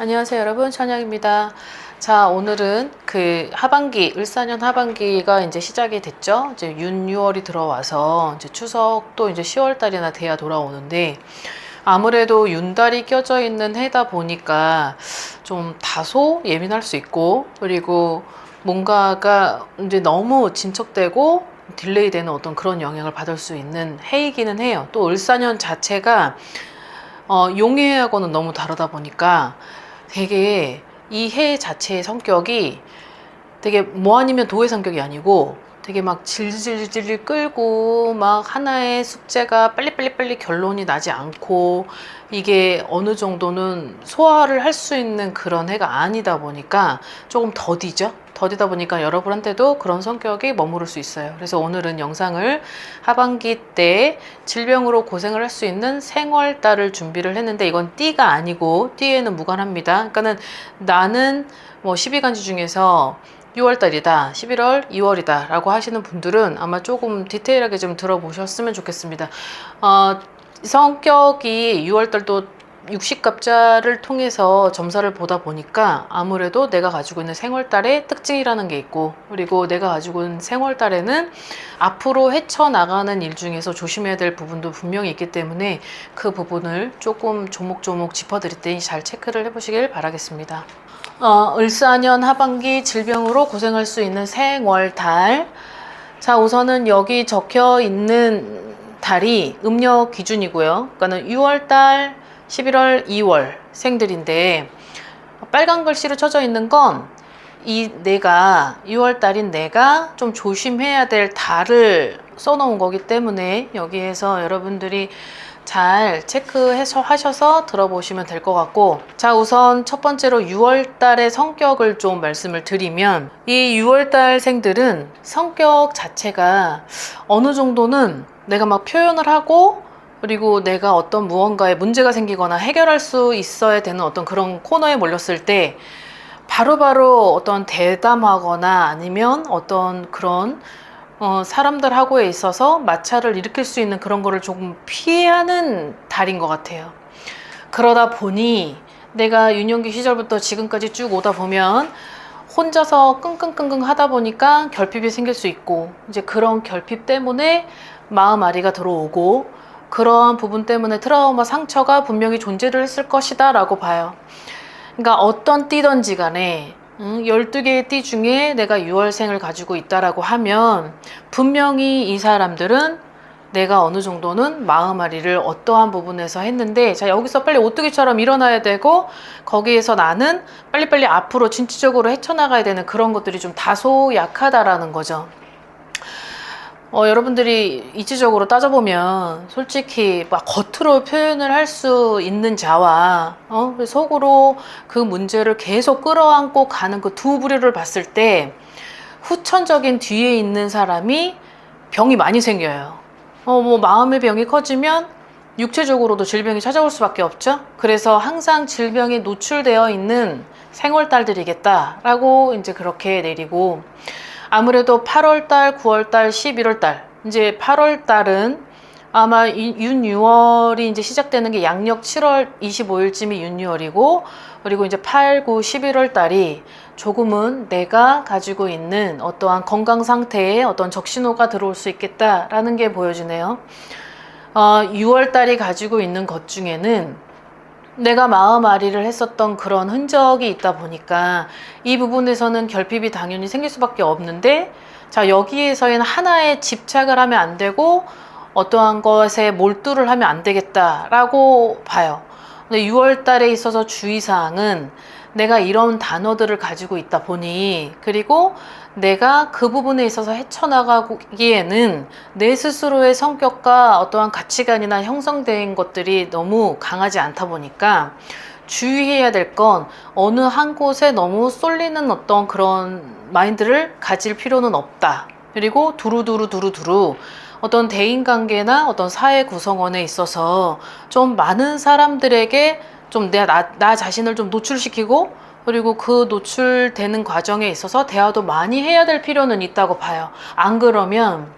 안녕하세요 여러분, 천영입니다. 자, 오늘은 그 하반기, 을사년 하반기가 이제 시작이 됐죠. 이제 윤, 6월이 들어와서 이제 추석도 이제 10월 달이나 돼야 돌아오는데, 아무래도 윤달이 껴져 있는 해다 보니까 좀 다소 예민할 수 있고, 그리고 뭔가가 이제 너무 진척되고 딜레이 되는 어떤 그런 영향을 받을 수 있는 해이기는 해요. 또 을사년 자체가 용해하고는 너무 다르다 보니까 되게 이 해 자체의 성격이 되게 뭐 아니면 도의 성격이 아니고 되게 막 질질질 끌고 막 하나의 숙제가 빨리빨리 결론이 나지 않고 이게 어느 정도는 소화를 할 수 있는 그런 해가 아니다 보니까 조금 더디죠. 더디다 보니까 여러분한테도 그런 성격이 머무를 수 있어요. 그래서 오늘은 영상을 하반기 때 질병으로 고생을 할 수 있는 생월달을 준비를 했는데, 이건 띠가 아니고 띠에는 무관합니다. 그러니까는 나는 뭐 12간지 중에서 6월달이다, 11월, 2월이다 라고 하시는 분들은 아마 조금 디테일하게 좀 들어보셨으면 좋겠습니다. 성격이 6월달도 60갑자를 통해서 점사를 보다 보니까 아무래도 내가 가지고 있는 생월달의 특징이라는 게 있고, 그리고 내가 가지고 있는 생월달에는 앞으로 헤쳐나가는 일 중에서 조심해야 될 부분도 분명히 있기 때문에 그 부분을 조금 조목조목 짚어드릴 테니 잘 체크를 해보시길 바라겠습니다. 을사년 하반기 질병으로 고생할 수 있는 생월달. 자, 우선은 여기 적혀 있는 달이 음력 기준이고요. 그러니까는 6월달, 11월, 2월 생들인데, 빨간 글씨로 쳐져 있는 건 이 내가 6월달인 내가 좀 조심해야 될 달을 써놓은 거기 때문에 여기에서 여러분들이 잘 체크해서 하셔서 들어보시면 될 것 같고, 자, 우선 첫 번째로 6월달의 성격을 좀 말씀을 드리면, 이 6월달 생들은 성격 자체가 어느 정도는 내가 막 표현을 하고, 그리고 내가 어떤 무언가에 문제가 생기거나 해결할 수 있어야 되는 어떤 그런 코너에 몰렸을 때 바로바로 어떤 대담하거나 아니면 어떤 그런 사람들하고에 있어서 마찰을 일으킬 수 있는 그런 거를 조금 피하는 달인 것 같아요. 그러다 보니 내가 유년기 시절부터 지금까지 쭉 오다 보면 혼자서 끙끙끙끙 하다 보니까 결핍이 생길 수 있고, 이제 그런 결핍 때문에 마음 아리가 들어오고, 그러한 부분 때문에 트라우마 상처가 분명히 존재를 했을 것이다 라고 봐요. 그러니까 어떤 띠든지 간에 12개의 띠 중에 내가 6월생을 가지고 있다라고 하면 분명히 이 사람들은 내가 어느 정도는 마음앓이를 어떠한 부분에서 했는데, 자, 여기서 빨리 오뚜기처럼 일어나야 되고, 거기에서 나는 빨리빨리 앞으로 진취적으로 헤쳐나가야 되는 그런 것들이 좀 다소 약하다라는 거죠. 여러분들이 이치적으로 따져보면 솔직히 막 겉으로 표현을 할 수 있는 자와 속으로 그 문제를 계속 끌어안고 가는 그 두 부류를 봤을 때 후천적인 뒤에 있는 사람이 병이 많이 생겨요. 뭐 마음의 병이 커지면 육체적으로도 질병이 찾아올 수밖에 없죠. 그래서 항상 질병에 노출되어 있는 생월달들이겠다라고 이제 그렇게 내리고, 아무래도 8월달, 9월달, 11월달, 이제 8월달은 아마 윤, 6월이 이제 시작되는 게 양력 7월 25일쯤이 윤, 6월이고, 그리고 이제 8, 9, 11월 달이 조금은 내가 가지고 있는 어떠한 건강 상태에 어떤 적신호가 들어올 수 있겠다라는 게 보여지네요. 6월 달이 가지고 있는 것 중에는 내가 마음앓이를 했었던 그런 흔적이 있다 보니까 이 부분에서는 결핍이 당연히 생길 수밖에 없는데, 자, 여기에서는 하나에 집착을 하면 안 되고 어떠한 것에 몰두를 하면 안 되겠다라고 봐요. 근데 6월 달에 있어서 주의사항은 내가 이런 단어들을 가지고 있다 보니, 그리고 내가 그 부분에 있어서 헤쳐나가기에는 내 스스로의 성격과 어떠한 가치관이나 형성된 것들이 너무 강하지 않다 보니까 주의해야 될 건 어느 한 곳에 너무 쏠리는 어떤 그런 마인드를 가질 필요는 없다. 그리고 두루두루 어떤 대인관계나 어떤 사회 구성원에 있어서 좀 많은 사람들에게 좀 나 자신을 좀 노출시키고, 그리고 그 노출되는 과정에 있어서 대화도 많이 해야 될 필요는 있다고 봐요. 안 그러면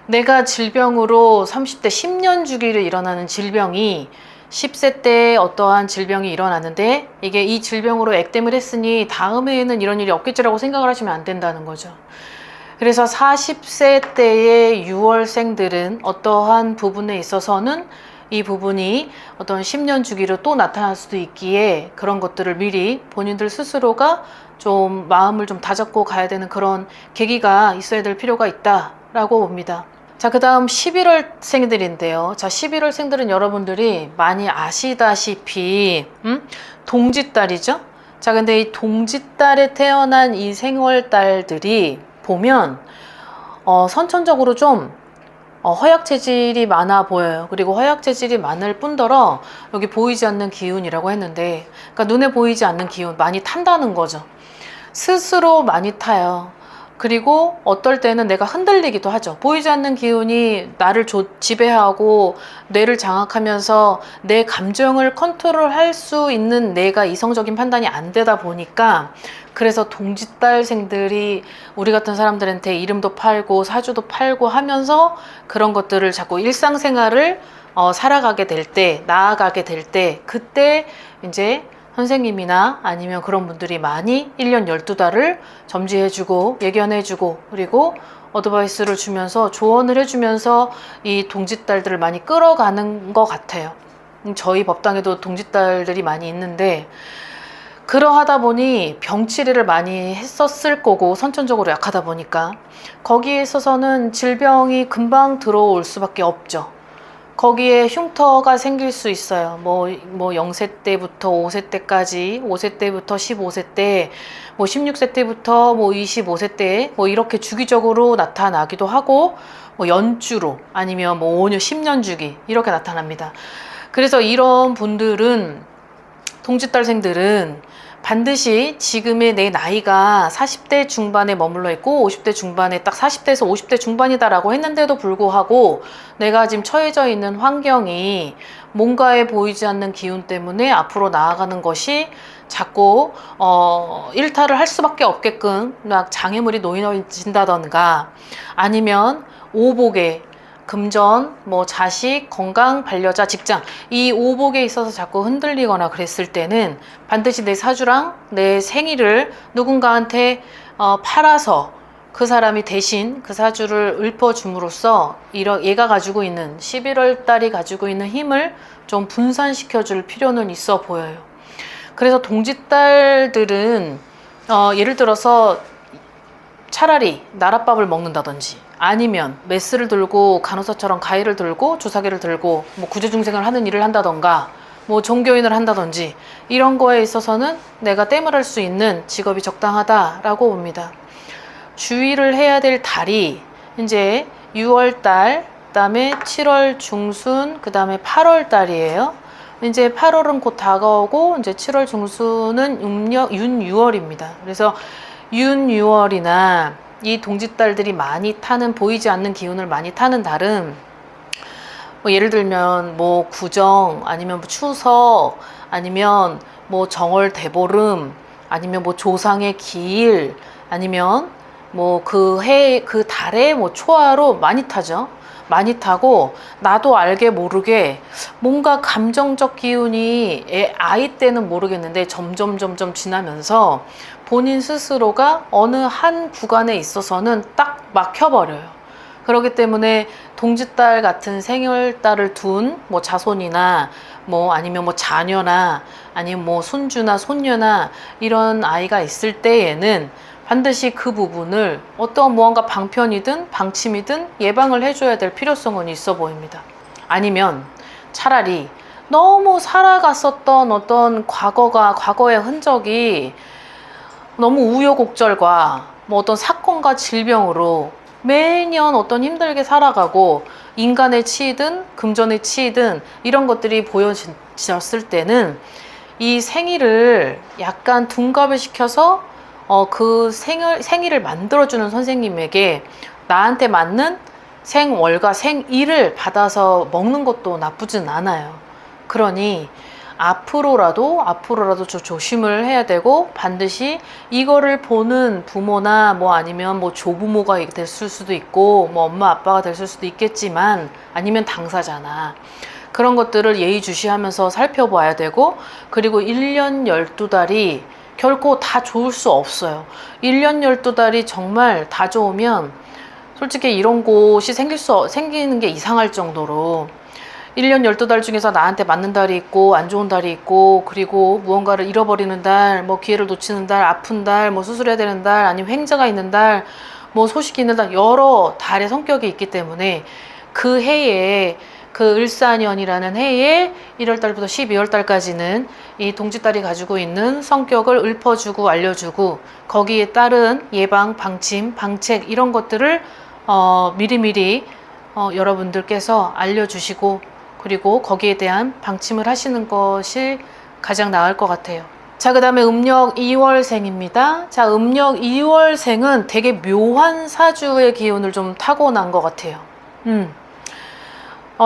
내가 질병으로 30대 10년 주기를 일어나는 질병이 10세 때 어떠한 질병이 일어났는데 이게 이 질병으로 액땜을 했으니 다음해에는 이런 일이 없겠지라고 생각을 하시면 안 된다는 거죠. 그래서 40세 때의 6월생들은 어떠한 부분에 있어서는 이 부분이 어떤 10년 주기로 또 나타날 수도 있기에 그런 것들을 미리 본인들 스스로가 좀 마음을 좀 다잡고 가야 되는 그런 계기가 있어야 될 필요가 있다라고 봅니다. 자, 그 다음 11월생들인데요. 자, 11월생들은 여러분들이 많이 아시다시피 동짓달이죠. 자, 근데 이 동짓달에 태어난 이 생월달들이 보면 선천적으로 좀 허약 체질이 많아 보여요. 그리고 허약 체질이 많을 뿐더러 여기 보이지 않는 기운이라고 했는데, 그러니까 눈에 보이지 않는 기운 많이 탄다는 거죠. 스스로 많이 타요. 그리고 어떨 때는 내가 흔들리기도 하죠. 보이지 않는 기운이 나를 지배하고 뇌를 장악하면서 내 감정을 컨트롤할 수 있는 내가 이성적인 판단이 안 되다 보니까, 그래서 동짓달생들이 우리 같은 사람들한테 이름도 팔고 사주도 팔고 하면서 그런 것들을 자꾸 일상생활을 살아가게 될 때, 나아가게 될 때, 그때 이제 선생님이나 아니면 그런 분들이 많이 1년 12달을 점지해주고 예견해주고 그리고 어드바이스를 주면서 조언을 해주면서 이 동짓달들을 많이 끌어가는 것 같아요. 저희 법당에도 동짓달들이 많이 있는데, 그러하다 보니 병치레를 많이 했었을 거고, 선천적으로 약하다 보니까 거기에 있어서는 질병이 금방 들어올 수밖에 없죠. 거기에 흉터가 생길 수 있어요. 뭐 0세 때부터 5세 때까지, 5세 때부터 15세 때, 뭐 16세 때부터 뭐 25세 때, 뭐 이렇게 주기적으로 나타나기도 하고, 뭐 연주로 아니면 뭐 5년, 10년 주기 이렇게 나타납니다. 그래서 이런 분들은, 동짓달생들은 반드시 지금의 내 나이가 40대 중반에 머물러 있고 50대 중반에 딱 40대에서 50대 중반이다라고 했는데도 불구하고 내가 지금 처해져 있는 환경이 뭔가에 보이지 않는 기운 때문에 앞으로 나아가는 것이 자꾸 일탈을 할 수밖에 없게끔 막 장애물이 놓여진다던가, 아니면 오복에 금전, 뭐 자식, 건강, 반려자, 직장, 이 오복에 있어서 자꾸 흔들리거나 그랬을 때는 반드시 내 사주랑 내 생일을 누군가한테 팔아서 그 사람이 대신 그 사주를 읊어줌으로써 얘가 가지고 있는 11월 달이 가지고 있는 힘을 좀 분산시켜 줄 필요는 있어 보여요. 그래서 동짓달들은 예를 들어서 차라리 나랏밥을 먹는다든지, 아니면 메스를 들고 간호사처럼 가위를 들고 주사기를 들고 뭐 구제중생을 하는 일을 한다던가, 뭐 종교인을 한다든지, 이런 거에 있어서는 내가 땜을 할 수 있는 직업이 적당하다라고 봅니다. 주의를 해야 될 달이 이제 6월달, 그 다음에 7월 중순, 그 다음에 8월 달이에요. 이제 8월은 곧 다가오고 이제 7월 중순은 윤6월입니다. 그래서 윤6월이나 이 동짓달들이 많이 타는, 보이지 않는 기운을 많이 타는 달은 뭐 예를 들면 뭐 구정, 아니면 뭐 추석, 아니면 뭐 정월 대보름, 아니면 뭐 조상의 기일, 아니면 뭐 그 달에 뭐 초하로 많이 타죠. 많이 타고 나도 알게 모르게 뭔가 감정적 기운이 아이 때는 모르겠는데 점점 지나면서 본인 스스로가 어느 한 구간에 있어서는 딱 막혀버려요. 그렇기 때문에 동짓달 같은 생일달을 둔 뭐 자손이나 뭐 아니면 뭐 자녀나 아니면 뭐 손주나 손녀나 이런 아이가 있을 때에는 반드시 그 부분을 어떤 무언가 방편이든 방침이든 예방을 해줘야 될 필요성은 있어 보입니다. 아니면 차라리 너무 살아갔었던 어떤 과거의 흔적이 너무 우여곡절과 뭐 어떤 사건과 질병으로 매년 어떤 힘들게 살아가고 인간의 치이든 금전의 치이든 이런 것들이 보여졌을 때는 이 생일을 약간 둔갑을 시켜서 그 생일을 만들어주는 선생님에게 나한테 맞는 생월과 생일을 받아서 먹는 것도 나쁘진 않아요. 그러니 앞으로라도 좀 조심을 해야 되고, 반드시 이거를 보는 부모나 뭐 아니면 뭐 조부모가 됐을 수도 있고 뭐 엄마 아빠가 됐을 수도 있겠지만, 아니면 당사자나 그런 것들을 예의주시하면서 살펴봐야 되고, 그리고 1년 12달이 결코 다 좋을 수 없어요. 1년 12달이 정말 다 좋으면 솔직히 이런 곳이 생기는 게 이상할 정도로 1년 12달 중에서 나한테 맞는 달이 있고 안 좋은 달이 있고, 그리고 무언가를 잃어버리는 달, 뭐 기회를 놓치는 달, 아픈 달, 뭐 수술해야 되는 달, 아니면 횡재가 있는 달, 뭐 소식이 있는 달, 여러 달의 성격이 있기 때문에 그 해에, 그 을사년이라는 해에 1월달부터 12월달까지는 이 동짓달이 가지고 있는 성격을 읊어주고 알려주고, 거기에 따른 예방, 방침, 방책 이런 것들을 미리미리 여러분들께서 알려주시고, 그리고 거기에 대한 방침을 하시는 것이 가장 나을 것 같아요. 자, 그 다음에 음력 2월생입니다. 자, 음력 2월생은 되게 묘한 사주의 기운을 좀 타고난 것 같아요.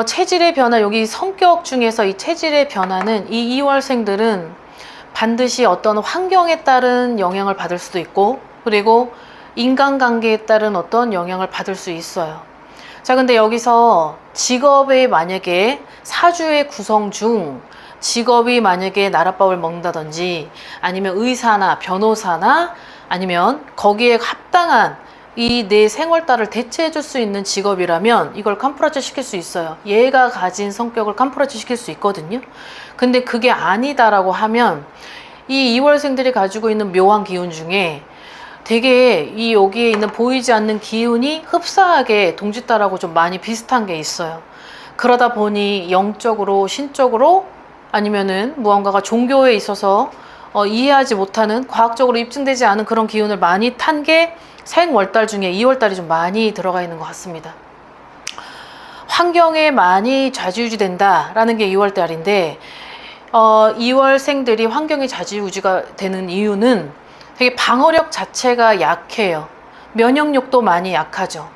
체질의 변화, 여기 성격 중에서 이 체질의 변화는 이 2월생들은 반드시 어떤 환경에 따른 영향을 받을 수도 있고, 그리고 인간관계에 따른 어떤 영향을 받을 수 있어요. 자, 근데 여기서 직업에 만약에 사주의 구성 중 직업이 만약에 나랏밥을 먹는다든지, 아니면 의사나 변호사나, 아니면 거기에 합당한 이 내 생활달을 대체해 줄 수 있는 직업이라면 이걸 캄프라치 시킬 수 있어요. 얘가 가진 성격을 캄프라치 시킬 수 있거든요. 근데 그게 아니다라고 하면 이 2월생들이 가지고 있는 묘한 기운 중에 되게 이 여기에 있는 보이지 않는 기운이 흡사하게 동짓달하고 좀 많이 비슷한 게 있어요. 그러다 보니 영적으로, 신적으로, 아니면은 무언가가 종교에 있어서 이해하지 못하는, 과학적으로 입증되지 않은 그런 기운을 많이 탄 게 생월달 중에 2월달이 좀 많이 들어가 있는 것 같습니다. 환경에 많이 좌지우지 된다라는 게 2월달인데, 2월생들이 환경에 좌지우지가 되는 이유는 되게 방어력 자체가 약해요. 면역력도 많이 약하죠.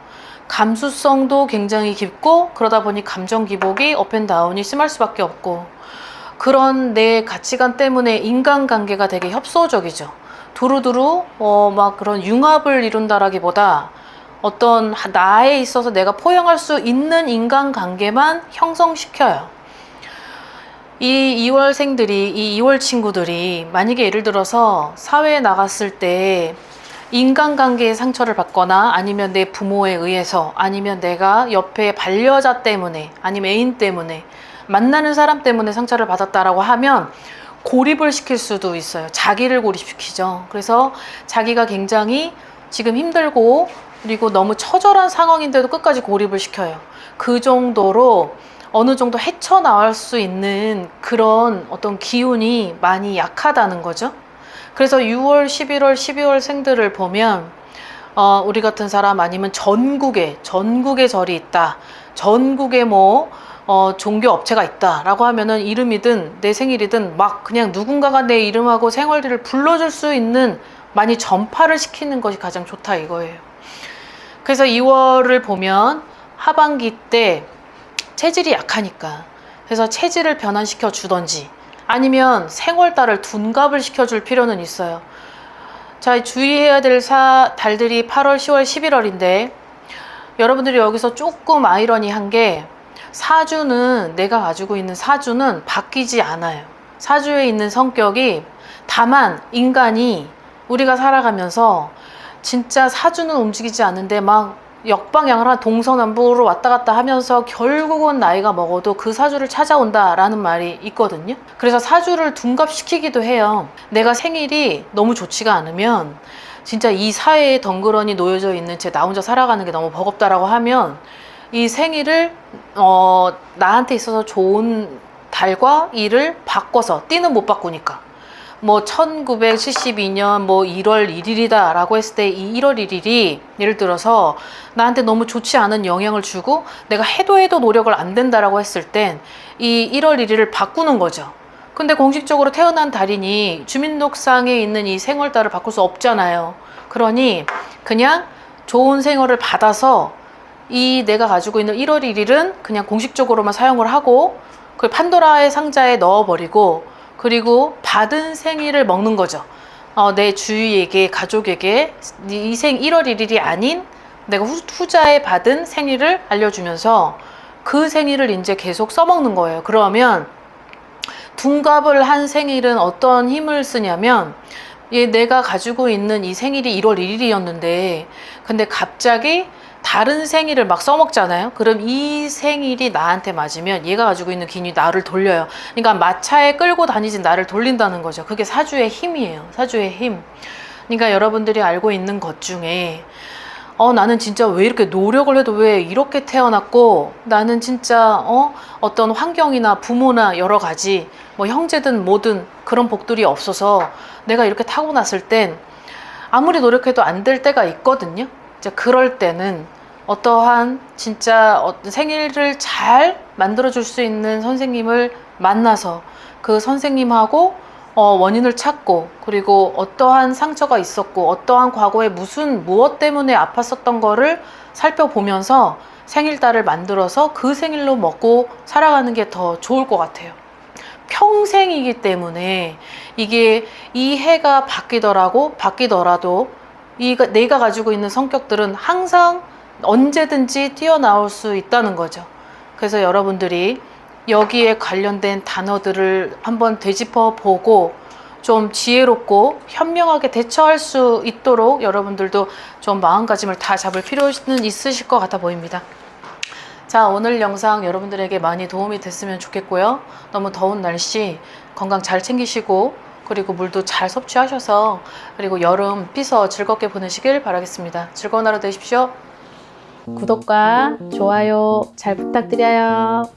감수성도 굉장히 깊고, 그러다 보니 감정 기복이 업앤다운이 심할 수밖에 없고, 그런 내 가치관 때문에 인간관계가 되게 협소적이죠. 두루두루 막 그런 융합을 이룬다라기보다 어떤 나에 있어서 내가 포용할 수 있는 인간관계만 형성시켜요. 이 2월생들이, 이 2월 친구들이 만약에 예를 들어서 사회에 나갔을 때 인간관계에 상처를 받거나, 아니면 내 부모에 의해서, 아니면 내가 옆에 반려자 때문에, 아니면 애인 때문에, 만나는 사람 때문에 상처를 받았다라고 하면 고립을 시킬 수도 있어요. 자기를 고립시키죠. 그래서 자기가 굉장히 지금 힘들고, 그리고 너무 처절한 상황인데도 끝까지 고립을 시켜요. 그 정도로 어느 정도 헤쳐나올 수 있는 그런 어떤 기운이 많이 약하다는 거죠. 그래서 6월, 11월, 12월 생들을 보면 우리 같은 사람, 아니면 전국에 절이 있다, 전국에 뭐 종교 업체가 있다 라고 하면은, 이름이든 내 생일이든 막 그냥 누군가가 내 이름하고 생활들을 불러줄 수 있는, 많이 전파를 시키는 것이 가장 좋다 이거예요. 그래서 2월을 보면 하반기 때 체질이 약하니까, 그래서 체질을 변환시켜 주던지, 아니면 생월달을 둔갑을 시켜줄 필요는 있어요. 자, 주의해야 될 달들이 8월, 10월, 11월인데, 여러분들이 여기서 조금 아이러니한 게, 사주는, 내가 가지고 있는 사주는 바뀌지 않아요. 사주에 있는 성격이, 다만 인간이, 우리가 살아가면서 진짜 사주는 움직이지 않는데 막 역방향을 한 동서남북으로 왔다 갔다 하면서 결국은 나이가 먹어도 그 사주를 찾아온다라는 말이 있거든요. 그래서 사주를 둔갑시키기도 해요. 내가 생일이 너무 좋지가 않으면, 진짜 이 사회에 덩그러니 놓여져 있는 채 나 혼자 살아가는 게 너무 버겁다라고 하면, 이 생일을 나한테 있어서 좋은 달과 일을 바꿔서, 띠는 못 바꾸니까, 뭐 1972년 뭐 1월 1일이다 라고 했을 때, 이 1월 1일이 예를 들어서 나한테 너무 좋지 않은 영향을 주고 내가 해도 노력을 안 된다라고 했을 땐 이 1월 1일을 바꾸는 거죠. 근데 공식적으로 태어난 달이니 주민등록상에 있는 이 생월달을 바꿀 수 없잖아요. 그러니 그냥 좋은 생월을 받아서 이 내가 가지고 있는 1월 1일은 그냥 공식적으로만 사용을 하고, 그 판도라의 상자에 넣어버리고, 그리고 받은 생일을 먹는 거죠. 내 주위에게, 가족에게 이 1월 1일이 아닌 내가 후자에 받은 생일을 알려주면서, 그 생일을 이제 계속 써먹는 거예요. 그러면 둔갑을 한 생일은 어떤 힘을 쓰냐면, 내가 가지고 있는 이 생일이 1월 1일이었는데 근데 갑자기 다른 생일을 막 써먹잖아요. 그럼 이 생일이 나한테 맞으면 얘가 가지고 있는 기운이 나를 돌려요. 그러니까 마차에 끌고 다니진 나를 돌린다는 거죠. 그게 사주의 힘이에요. 사주의 힘. 그러니까 여러분들이 알고 있는 것 중에 나는 진짜 왜 이렇게 노력을 해도 왜 이렇게 태어났고, 나는 진짜 어떤 환경이나 부모나 여러 가지 뭐 형제든 뭐든 그런 복들이 없어서 내가 이렇게 타고났을 땐 아무리 노력해도 안 될 때가 있거든요. 이제 그럴 때는 어떠한 진짜 생일을 잘 만들어줄 수 있는 선생님을 만나서 그 선생님하고 원인을 찾고, 그리고 어떠한 상처가 있었고 어떠한 과거에 무엇 때문에 아팠었던 거를 살펴보면서 생일달을 만들어서 그 생일로 먹고 살아가는 게 더 좋을 것 같아요. 평생이기 때문에 이게 이 해가 바뀌더라도 내가 가지고 있는 성격들은 항상 언제든지 뛰어나올 수 있다는 거죠. 그래서 여러분들이 여기에 관련된 단어들을 한번 되짚어 보고 좀 지혜롭고 현명하게 대처할 수 있도록 여러분들도 좀 마음가짐을 다 잡을 필요는 있으실 것 같아 보입니다. 자, 오늘 영상 여러분들에게 많이 도움이 됐으면 좋겠고요. 너무 더운 날씨 건강 잘 챙기시고, 그리고 물도 잘 섭취하셔서, 그리고 여름 피서 즐겁게 보내시길 바라겠습니다. 즐거운 하루 되십시오. 구독과 좋아요 잘 부탁드려요.